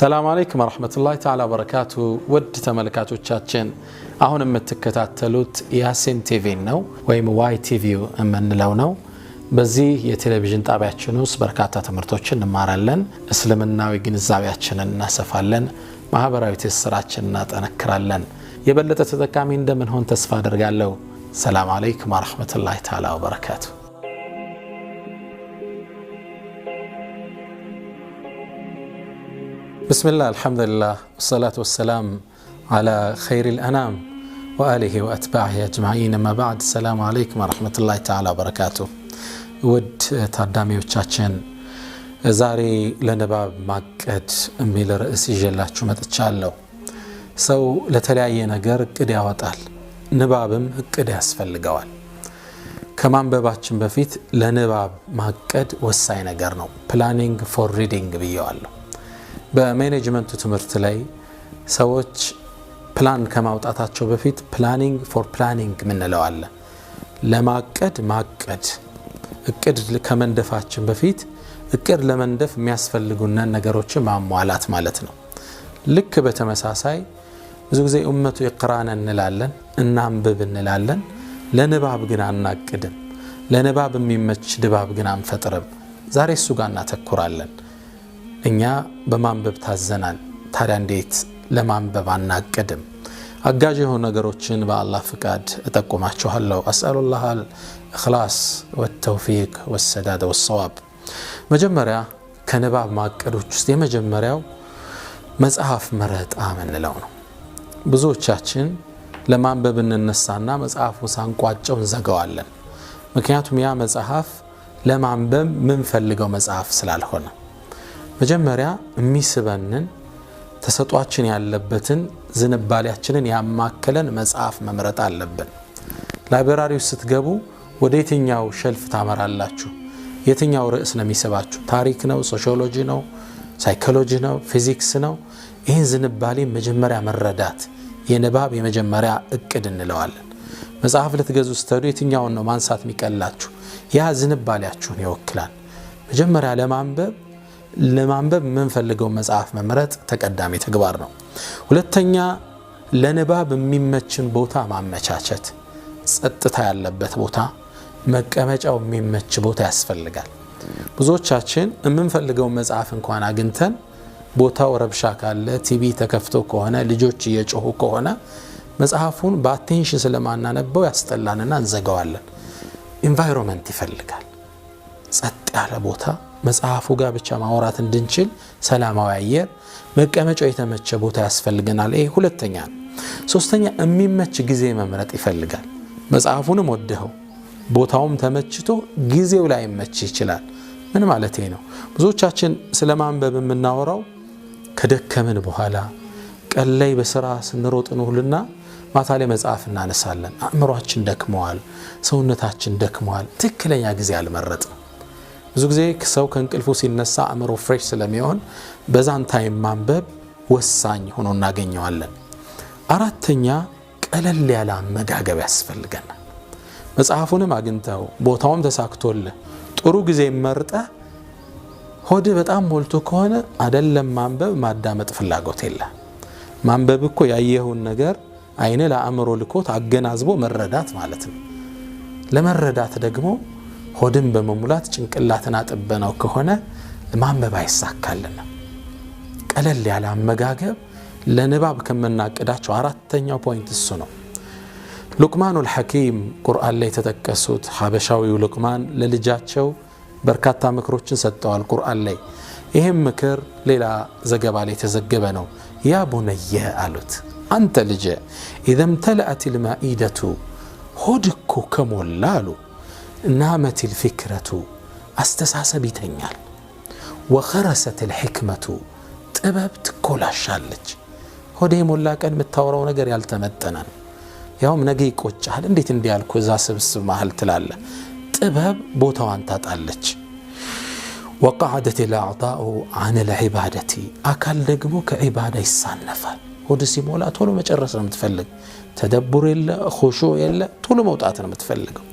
ሰላም አለይኩም ወራህመቱላሂ ተዓላ ወበረካቱ። ውድ ተመልካቾቻችን አሁን የምትከታተሉት ያሲን ቲቪ ነው ወይም ዋይ ቲቪ የምንለው ነው። በዚህ የቴሌቪዥን ጣቢያችን ውስጥ በርካታ ትምህርቶችን እንማራለን። እስልምናዊ ግንዛቤያችንን እናሰፋለን፣ ማህበራዊ ትስስራችንን እናጠነክራለን። የበለጠ ተጠቃሚ እንደምንሆን ተስፋ አደርጋለሁ። ሰላም አለይኩም ወራህመቱላሂ ተዓላ ወበረካቱ። بسم الله الحمد لله والصلاة والسلام على خير الأنام وآله وأتباعه أجمعين. أما بعد السلام عليكم ورحمة الله تعالى وبركاته. ود تقدامي وتشاتشن زاري لنباب ماقد أميل رئيسي جلاتشو متتشالو سو لتلاعي نقر قد يواتال نبابم قد يسفل قوال كمان بباتشن بفيت لنباب ماقد وساي نقرنو planning for reading بيوالو በማኔጅመንቱ ትምህርት ላይ ሰዎች ፕላን ከማውጣታቸው በፊት ፕላኒንግ ፎር ፕላኒንግ ምንለው አለ። ለማቀድ ማቀድ እቅድ ከመንደፋችን በፊት እቅድ ለመንደፍ የሚያስፈልጉና ነገሮችን ማሟላት ማለት ነው። ልክ በተመሳሳይ ብዙ ጊዜ ኡመቱ ይቅራን እንላለን እናንብብ እንላለን። ለንባብ ግን አናቅድም። ለንባብ የሚመች ድባብ ግን አንፈጥርም። ዛሬ እሱ ጋር እናተኩራለን። እኛ በማንበብ ታዘናል። ታዲያ እንዴት ለማንበብ አናቅድም? አጋዥ የሆኑ ነገሮችን በአላህ ፍቃድ እጠቁማችኋለሁ። አስአሉላህ አልኢኽላስ ወተውፊቅ ወሰዳድ ወሰዋብ። መጀመሪያ ከንባብ ማቀዶች ውስጥ የመጀመሪያው መጽሐፍ መረጣ ምንለው ነው። ብዙዎቻችን ለማንበብ እንነሳና መጽሐፉ ሳንቋጨው እንዘጋዋለን። ምክንያቱም ያ መጽሐፍ ለማንበብ ምን ፈልገው መጽሐፍ ስላልሆነ መጀመሪያ የሚስበንን ተሰጧችን ያለበትን ዝንባሌያችንን ያማከለን መጽሐፍ መምረጥ አለብን። ላይብራሪው ስትገቡ ወደ የትኛው ሸልፍ ታመራላችሁ? የትኛው ርዕስ ነው የሚስባችሁ? ታሪክ ነው? ሶሺዮሎጂ ነው? ሳይኮሎጂ ነው? ፊዚክስ ነው? ይህን ዝንባሌ መጀመሪያ መረዳት የንባብ የመጀመሪያ እቅድ እንለዋለን። መጽሐፍ ልትገዙ ስትሄዱ የትኛውን ነው ማንሳት የሚቀላችሁ? ያ ዝንባሌያችሁን ይወክላል። መጀመሪያ ለማንበብ የምንፈልገው መጽሐፍ መምረጥ ተቀዳሚ ተግባር ነው። ሁለተኛ ለንባብ የሚመችን ቦታ ማመቻቸት። ጸጥታ ያለበት ቦታ፣ መቀመጫው የሚመች ቦታ ያስፈልጋል። ብዙዎቻችን የምንፈልገው መጽሐፍ እንኳን አግኝተን ቦታው ረብሻ ካለ፣ ቲቪ ተከፍቶ ከሆነ፣ ልጆች እየጮሁ ከሆነ መጽሐፉን በአቴንሽን ስለማናነበው ያስጠላንና እንዘጋዋለን። ኢንቫይሮንመንት ይፈልጋል። ጸጥ ያለ ቦታ መጽሐፉ ጋር ብቻ ማውራት እንድንችል ሰላማዊ አየር፣ መቀመጫው የተመቸ ቦታ ያስፈልገናል። ይሄ ሁለተኛ ነው። ሶስተኛ የሚመች ጊዜ መምረጥ ይፈልጋል። መጽሐፉንም ወደኸው ቦታውም ተመችቶ ጊዜው ላይ መች ይችላል። ምን ማለት ነው? ብዙዎቻችን ስለማንበብ የምናወራው ከደከምን በኋላ ቀን ላይ በስራ ስንሮጥ ነውልና ማታ ላይ መጽሐፍ እናነሳለን። አእምሮአችን ደክመዋል፣ ሰውነታችን ደክመዋል። ትክክለኛ ጊዜ አልመረጥም። ብዙ ጊዜ ሰው ከእንቅልፉ ሲነሳ አእምሮ ፍሬሽ ስለሚሆን በዛን ታይም ማንበብ ወሳኝ ሆኖ እናገኘዋለን። አራተኛ ቀለል ያለ አመጋገብ ያስፈልገናል። መጽሐፉንም አግኝተው ቦታውም ተሳክቶልህ ጥሩ ጊዜ መርጠህ ሆድ በጣም ሞልቶ ከሆነ አይደለም ማንበብ ማዳመጥ ፍላጎት የለ። ማንበብ እኮ ያየኸውን ነገር አይነ ለአእምሮ ልኮት አገናዝቦ መረዳት ማለት ነው። ለመረዳት ደግሞ ሆድን በመሙላት ጭንቅላትን አጥበነው ከሆነ ማንበብ አይሳካልንም። ቀለል ያለ አመጋገብ ለንባብ ከመናቀዳቸው አራተኛው ፖይንት እሱ ነው። ሉቅማኑል ሐኪም ቁርአን ላይ ተጠቀሱት ሐበሻዊው ሉቅማን ለልጃቸው በርካታ ምክሮችን ሰጥተዋል ቁርአን ላይ። ይሄም ምክር ሌላ ዘገባ ላይ ተዘገበ ነው። ያ ቡነየ አሉት፣ አንተ ልጄ ኢዘ ምተለአት ልማኢደቱ ሆድኮ ከሞላ አሉ ናመት الفكرة አስተሳሰብ ይተኛል። ወኸረሰት الحكمة ጥበብ ትኮላሻለች። ሆዴ ሞላ ቀን የምታወራው ነገር ያልተመጠነ ያውም ነገ ይቆጫል። እንዴት እንዲያልኩ እዛ ስብስብ መሃል ትላለ። ጥበብ ቦታዋን ታጣለች። وقعدت الأعضاء عن العبادة አካል ደግሞ ከዒባዳ ይሳነፋል። ሆድ ሲሞላ ቶሎ መጨረስ ነው የምትፈልግ። ተደቡር የለ፣ ኹሹዕ የለ፣ ቶሎ መውጣት ነው የምትፈልገው።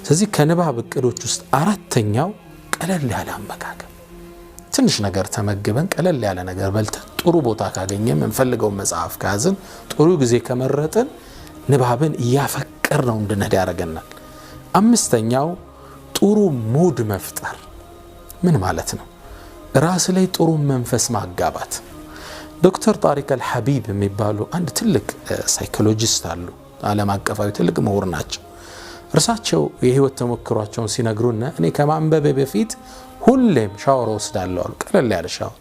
ስለዚህ ከንባብ እቅዶች ውስጥ አራተኛው ቀለል ያለ አመጋገብ ትንሽ ነገር ተመግበን ቀለል ያለ ነገር በልተን ጥሩ ቦታ ካገኘን እንፈልገው መጽሐፍ ካዝን ጥሩ ጊዜ ከመረጥን ንባብን ያፈቀርነው እንድንሄድ ያደርገናል። አምስተኛው ጥሩ ሙድ መፍጠር ምን ማለት ነው? ራስ ላይ ጥሩ መንፈስ ማጋባት። ዶክተር ጣሪቅ አልሐቢብ የሚባሉ አንድ ትልቅ ሳይኮሎጂስት አሉ። ዓለም አቀፋዊ ትልቅ ምሁር ናቸው። እርሳቸው የህይወት ተሞክሯቸውን ሲነግሩና እኔ ከማንበቤ በፊት ሁሌም ሻወር ወስዳለሁ። ቀለል ያለ ሻወር፣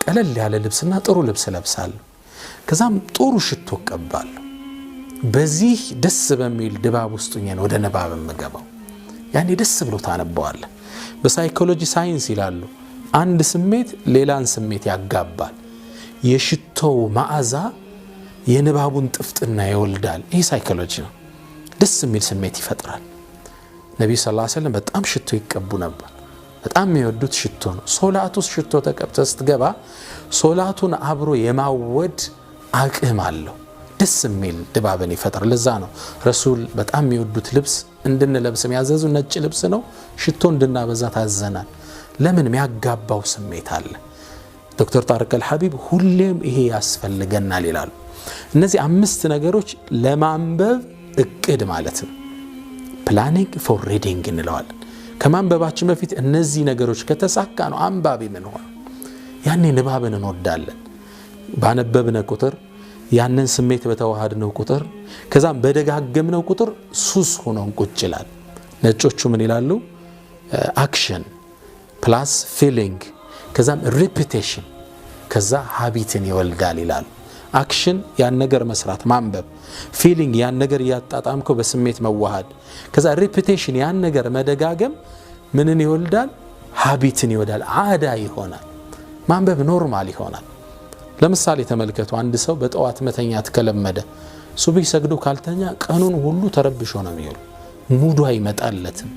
ቀለል ያለ ልብስና ጥሩ ልብስ ለብሳለሁ። ከዛም ጥሩ ሽቶ ቀባለሁ። በዚህ ደስ በሚል ድባብ ውስጥ ሆኜ ወደ ንባብ የምገባው። ያኔ ደስ ብሎ ታነበዋለህ። በሳይኮሎጂ ሳይንስ ይላሉ አንድ ስሜት ሌላን ስሜት ያጋባል። የሽቶው መዓዛ የንባቡን ጥፍጥና ይወልዳል። ይህ ሳይኮሎጂ ነው። ደስ የሚል ስሜት ይፈጥራል። ነብዩ ሰለላሁ ዐለይሂ ወሰለም በጣም ሽቶ ይቀቡ ነበር። በጣም የሚወዱት ሽቶ ነው። ሶላት ውስጥ ሽቶ ተቀብተህ ስትገባ ሶላቱን አብሮ የማወድ አቅም አለው። ደስ የሚል ድባብን ይፈጥራል። ለዛ ነው ረሱል በጣም የሚወዱት ልብስ እንድንለብስ የሚያዘዙ ነጭ ልብስ ነው። ሽቶ እንድናበዛ ታዘናል። ለምን? የሚያጋባው ስሜት አለ። ዶክተር ጣሪቅ አልሐቢብ ሁሌም ይሄ ያስፈልገናል ይላሉ። እነዚህ 5 ነገሮች ለማንበብ እቅድ ማለት ነው። ፕላኒንግ ፎር ሪዲንግ እንለዋለን። ከማንበባችን በፊት እነዚህ ነገሮች ከተሳካ ነው አንባቢ ምን ሆነ። ያኔ ንባብን እንወዳለን። ባነበብነ ቁጥር ያንን ስሜት በተዋሃድነው ቁጥር ከዛም በደጋገምነው ቁጥር ሱስ ሆኖን ቁጭ ይላል። ነጮቹ ምን ይላሉ? አክሽን ፕላስ ፊሊንግ ከዛም ሪፒቴሽን ከዛ ሃቢትን ይወልዳል ይላሉ። አክሽን ያን ነገር መስራት ማንበብ፣ ፊሊንግ ያን ነገር ያጣጣምከው በስሜት መዋሃድ፣ ከዛ ሪፒቴሽን ያን ነገር መደጋገም ምንን ይወልዳል? ሃቢትን ይወልዳል። ዓዳ ይሆናል። ማንበብ ኖርማል ይሆናል። ለምሳሌ ተመልከቱ፣ አንድ ሰው በጠዋት መተኛት ከለመደ ሱብሂ ሰግዶ ካልተኛ ቀኑን ሁሉ ተረብሾ ነው የሚውለው። ሙዱ አይመጣለትም።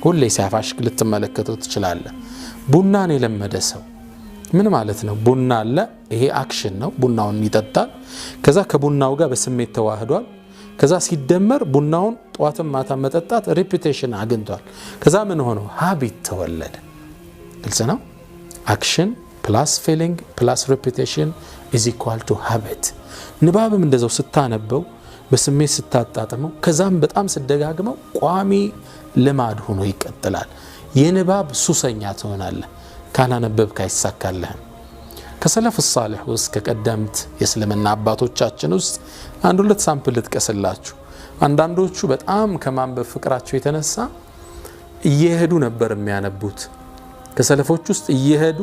ሁሌ ሲያፋሽክ ልትመለከተው ትችላለህ። ቡናን የለመደ ሰው ምን ማለት ነው? ቡና አለ፣ ይሄ አክሽን ነው። ቡናውን ይጠጣል። ከዛ ከቡናው ጋር በስሜት ተዋህዷል። ከዛ ሲደመር ቡናውን ጠዋትም ማታ መጠጣት ሪፒቴሽን አግኝቷል። ከዛ ምን ሆነው? ሃቢት ተወለደ። ግልጽ ነው። አክሽን ፕላስ ፊሊንግ ፕላስ ሪፒቴሽን ኢዝ ኢኳል ቱ ሃቢት። ንባብም እንደዛው ስታነበው በስሜት ስታጣጥመው ከዛም በጣም ስደጋግመው ቋሚ ልማድ ሆኖ ይቀጥላል። የንባብ ሱሰኛ ትሆናለህ። ካላነበብክ አይሳካልህም። ከሰለፍ ሷሊህ ውስጥ ከቀደምት የእስልምና አባቶቻችን ውስጥ አንድ ሁለት ሳምፕል ልጥቀስላችሁ። አንዳንዶቹ በጣም ከማንበብ ፍቅራቸው የተነሳ እየሄዱ ነበር የሚያነቡት። ከሰለፎች ውስጥ እየሄዱ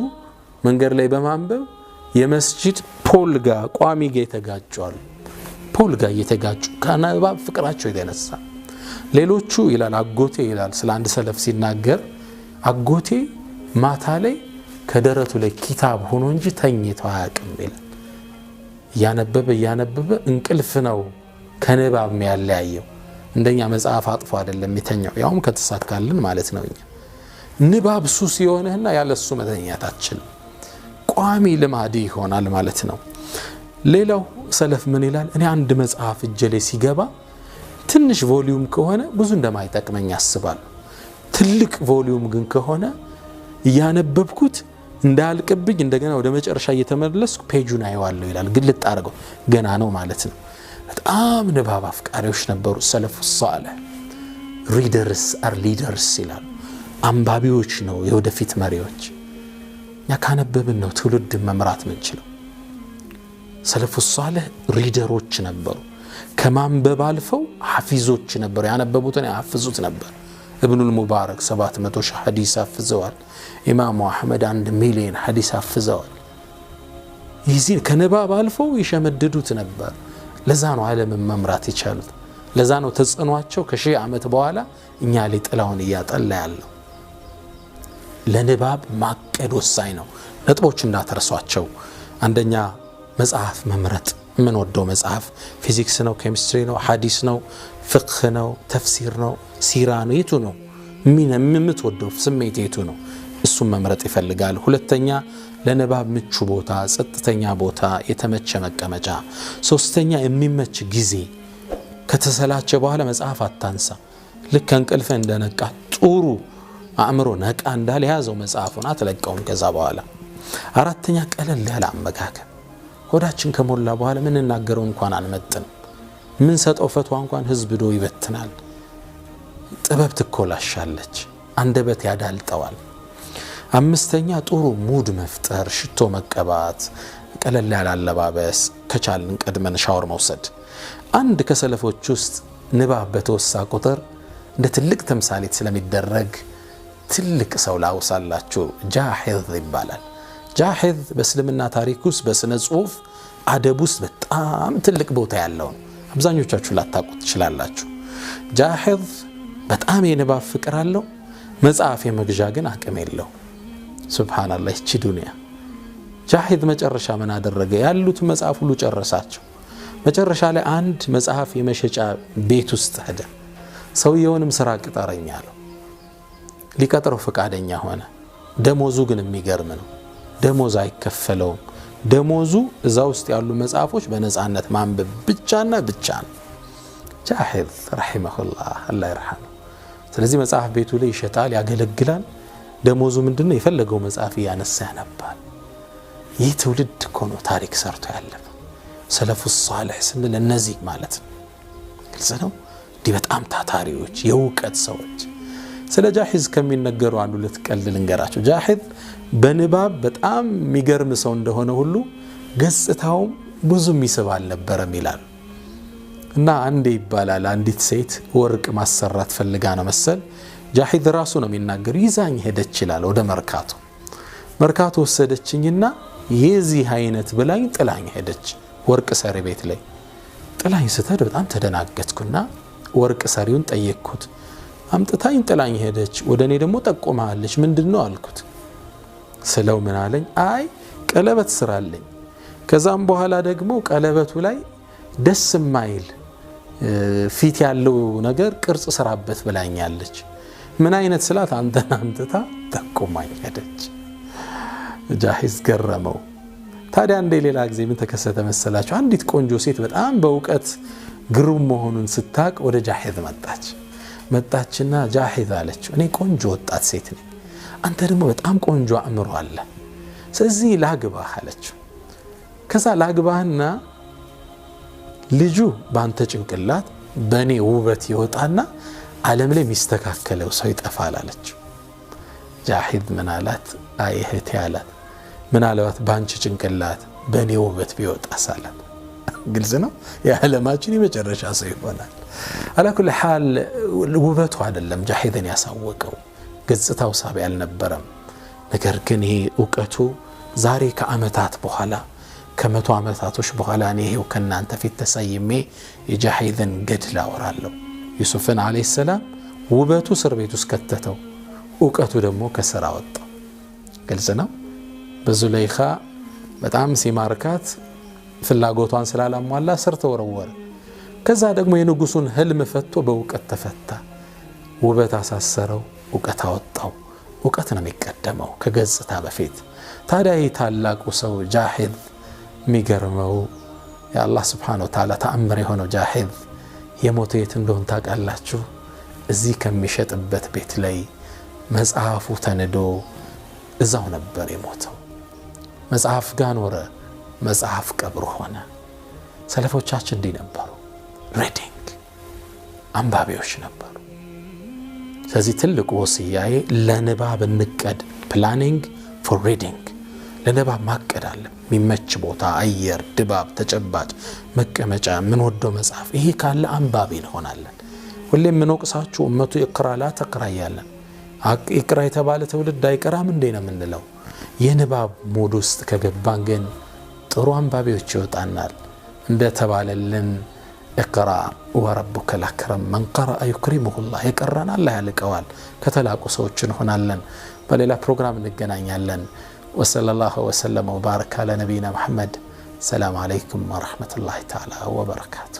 መንገድ ላይ በማንበብ የመስጂድ ፖል ጋር ቋሚ ጋር የተጋጫሉ። ፖል ጋር እየተጋጩ ከንባብ ፍቅራቸው የተነሳ። ሌሎቹ ይላል አጎቴ ይላል ስለ አንድ ሰለፍ ሲናገር አጎቴ ማታ ላይ ከደረቱ ላይ ኪታብ ሆኖ እንጂ ተኝቶ አያውቅም ይላል። ያነበበ እንቅልፍ ነው ከንባብ የሚያለያየው። እንደኛ መጽሐፍ አጥፎ አይደለም የተኛው፣ ያውም ከተሳካልን ማለት ነው። ንባብ ሱስ የሆነና ያለሱ መተኛታችን ቋሚ ልማድ ይሆናል ማለት ነው። ሌላው ሰለፍ ምን ይላል? እኔ አንድ መጽሐፍ እጄ ላይ ሲገባ ትንሽ ቮሊዩም ከሆነ ብዙ እንደማይጠቅመኝ ያስባል። ትልቅ ቮሊዩም ግን ከሆነ ያነበብኩት እንዳልቅብኝ እንደገና ወደ መጨረሻ እየተመለስኩ ፔጁን አይዋለሁ ይላል። ግልጥ አድርገው ገና ነው ማለት ነው። በጣም ንባብ አፍቃሪዎች ነበሩ ሰለፉ ሷሊህ። ሪደርስ አር ሊደርስ ይላል። አንባቢዎች ነው የወደፊት መሪዎች። ያ ካነበብን ነው ትውልድ መምራት ምንችለው። ሰለፉ ሷሊህ ሪደሮች ነበሩ። ከማንበብ አልፈው ሐፊዞች ነበሩ። ያነበቡትን ያሐፍዙት ነበር። ኢብኑል ሙባረክ 700 ሺህ ሐዲስ አፍዘዋል። ኢማሙ አህመድ 1 ሚሊዮን ሐዲስ አፍዘዋል። ይህን ከንባብ አልፈው ይሸመድዱት ነበር። ለዛ ነው ዓለምን መምራት የቻሉት። ለዛ ነው ተጽዕኗቸው ከሺህ ዓመት በኋላ እኛ ላይ ጥላውን እያጠላ ያለው። ለንባብ ማቀድ ወሳኝ ነው። ነጥቦች እንዳትረሷቸው። አንደኛ መጽሐፍ መምረጥ። ምን ወደው መጽሐፍ ፊዚክስ ነው፣ ኬሚስትሪ ነው፣ ሐዲስ ነው፣ ፍቅህ ነው፣ ተፍሲር ነው፣ ሲራ ነው? የቱ ነው የምትወደው ስሜት የቱ ነው? እሱም መምረጥ ይፈልጋል። ሁለተኛ ለንባብ ምቹ ቦታ፣ ጸጥተኛ ቦታ፣ የተመቸ መቀመጫ። ሶስተኛ የሚመች ጊዜ። ከተሰላቸ በኋላ መጽሐፍ አታንሳ። ልክ እንቅልፍ እንደነቃ ጥሩ አእምሮ ነቃ እንዳለ ያዘው መጽሐፉን አትለቀውም ከዛ በኋላ። አራተኛ ቀለል ያለ አመጋገብ። ሆዳችን ከሞላ በኋላ ምን እናገረው እንኳን አንመጥንም። ምን ሰጠው ፈትዋ እንኳን ህዝብ ዶ ይበትናል። ጥበብ ትኮላሻለች፣ አንደበት ያዳልጠዋል። አምስተኛ ጥሩ ሙድ መፍጠር፣ ሽቶ መቀባት፣ ቀለል ያለ አለባበስ፣ ከቻልን ቀድመን ሻወር መውሰድ። አንድ ከሰለፎች ውስጥ ንባብ በተወሳ ቁጥር እንደ ትልቅ ተምሳሌት ስለሚደረግ ትልቅ ሰው ላውሳላችሁ፣ ጃሂዝ ይባላል። ጃሂዝ በእስልምና ታሪክ ውስጥ በስነ ጽሁፍ አደብ ውስጥ በጣም ትልቅ ቦታ ያለው ነው። አብዛኞቻችሁ ላታውቁት ትችላላችሁ። ጃሂዝ በጣም የንባብ ፍቅር አለው። መጽሐፍ የመግዣ ግን አቅም የለው። ሱብሃንአላህ እቺ ዱንያ። ጃሂዝ መጨረሻ ምን አደረገ? ያሉት መጽሐፍ ሁሉ ጨረሳቸው። መጨረሻ ላይ አንድ መጽሐፍ የመሸጫ ቤት ውስጥ ሄደ። ሰውየውንም ስራ ቅጠረኝ አለው። ሊቀጥረው ፈቃደኛ ሆነ። ደሞዙ ግን የሚገርም ነው። ደሞዝ አይከፈለውም። ደሞዙ እዛ ውስጥ ያሉ መጽሐፎች በነፃነት ማንበብ ብቻና ብቻ ነው። ጃሂዝ ረሂመሁላህ አላህ ይርሐመው። ስለዚህ መጽሐፍ ቤቱ ላይ ይሸጣል፣ ያገለግላል። ደሞዙ ምንድነው? የፈለገው መጽሐፍ ያነሳ ያነባል። ይህ ትውልድ እኮ ነው ታሪክ ሰርቶ ያለፈ። ሰለፉ ሷሊህ ስንል እነዚህ ማለት ነው። ግልጽ ነው። እንዲህ በጣም ታታሪዎች የእውቀት ሰዎች። ስለ ጃሂዝ ከሚነገሩ አንዱ ልትቀልል እንገራቸው። ጃሂዝ በንባብ በጣም የሚገርም ሰው እንደሆነ ሁሉ ገጽታው ብዙም ይስብ አልነበረም ይላል። እና አንዴ ይባላል አንዲት ሴት ወርቅ ማሰራት ፈልጋ ነው መሰል ጃሂዝ ራሱ ነው የሚናገር፣ ይዛኝ ሄደች ይላል ወደ መርካቶ ወሰደችኝና የዚህ አይነት ብላኝ ጥላኝ ሄደች። ወርቅ ሰሪ ቤት ላይ ጥላኝ ስትሄድ በጣም ተደናገጥኩና ወርቅ ሰሪውን ጠየቅኩት። አምጥታኝ ጥላኝ ሄደች። ወደኔ ደግሞ ጠቆማለች። ምንድነው አልኩት። ስለው ምን አለኝ? አይ ቀለበት ስራልኝ፣ ከዛም በኋላ ደግሞ ቀለበቱ ላይ ደስ ማይል ፊት ያለው ነገር ቅርጽ ስራበት ብላኛለች። ምን አይነት ስላት አንተን አምጥታ ጠቆማኝ ሄደች። ጃሂዝ ገረመው። ታዲያ እንደ ሌላ ጊዜ ምን ተከሰተ መሰላችሁ? አንዲት ቆንጆ ሴት በጣም በእውቀት ግሩም መሆኑን ስታቅ ወደ ጃሂዝ መጣችና ጃሂዝ አለችው፣ እኔ ቆንጆ ወጣት ሴት ነኝ፣ አንተ ደግሞ በጣም ቆንጆ አእምሮ አለ፣ ስለዚህ ላግባህ አለችው። ከዛ ላግባህና ልጁ ባንተ ጭንቅላት በኔ ውበት ይወጣና ዓለም ላይ የሚስተካከለው ሰው ይጠፋል አለችው። ጃሂዝ ምን አላት? አይ እህቴ አላት፣ ምን አለዋት? ባንቺ ጭንቅላት በኔ ውበት ቢወጣ ሳላት። ግልጽ ነው። የዓለማችን የመጨረሻ ሰው ይሆናል። አላኩል ሐል ውበቱ አይደለም ጃሂዝን ያሳወቀው፣ ገጽታው ሳቢ አልነበረም። ነገር ግን ይሄ እውቀቱ ዛሬ ከዓመታት በኋላ ከመቶ ዓመታቶች በኋላ እኔ ይሄው ከናንተ ፊት ተሰይሜ የጃሂዝን ገድል አወራለሁ። ዩሱፍን አለይሂ ሰላም ውበቱ እስር ቤት ውስጥ ከተተው፣ እውቀቱ ደግሞ ከስራ ወጣው። ግልጽ ነው። በዙለይኻ በጣም ሲማርካት ፍላጎቷን ስላላሟላ ስር ተወረወረ። ከዛ ደግሞ የንጉሱን ህልም ፈቶ በእውቀት ተፈታ። ውበት አሳሰረው፣ እውቀት አወጣው። እውቀት ነው የሚቀደመው ከገጽታ በፊት። ታዲያ ታላቁ ሰው ጃሂዝ የሚገርመው የአላህ ስብሓነሁ ወተዓላ ተአምር የሆነው ጃሂዝ የሞተ የት እንደሆነ ታውቃላችሁ? እዚህ ከሚሸጥበት ቤት ላይ መጽሐፉ ተንዶ እዛው ነበር የሞተው። መጽሐፍ ጋር ኖረ፣ መጽሐፍ ቀብር ሆነ። ሰለፎቻችን እንዲህ ነበሩ፣ ሪዲንግ አንባቢዎች ነበሩ። ስለዚህ ትልቁ ወሲያዬ ለንባብ እንቀድ፣ ፕላኒንግ ፎር ሪዲንግ። ለንባብ ማቀድ አለ። የሚመች ቦታ፣ አየር፣ ድባብ፣ ተጨባጭ መቀመጫ፣ የምንወደው መጽሐፍ። ይሄ ካለ አንባቢ እንሆናለን። ሁሌም የምንወቅሳችሁ እመቱ ይቅራ ላ ተቅራ እያለን ይቅራ የተባለ ትውልድ አይቀራም እንዴ ነው የምንለው። የንባብ ሞድ ውስጥ ከገባን ግን ጥሩ አንባቢዎች ይወጣናል። እንደተባለልን እቅራ ወረቡከ ልአክረም መን ቀረአ ዩክሪሙሁላህ፣ የቀራን አላህ ያልቀዋል። ከተላቁ ሰዎች እንሆናለን። በሌላ ፕሮግራም እንገናኛለን። ወሰለላሁ ወሰለም ወባረከ አላ ነቢይና መሐመድ። ሰላም አለይኩም ወረሕመቱላሂ ተዓላ ወበረካቱ።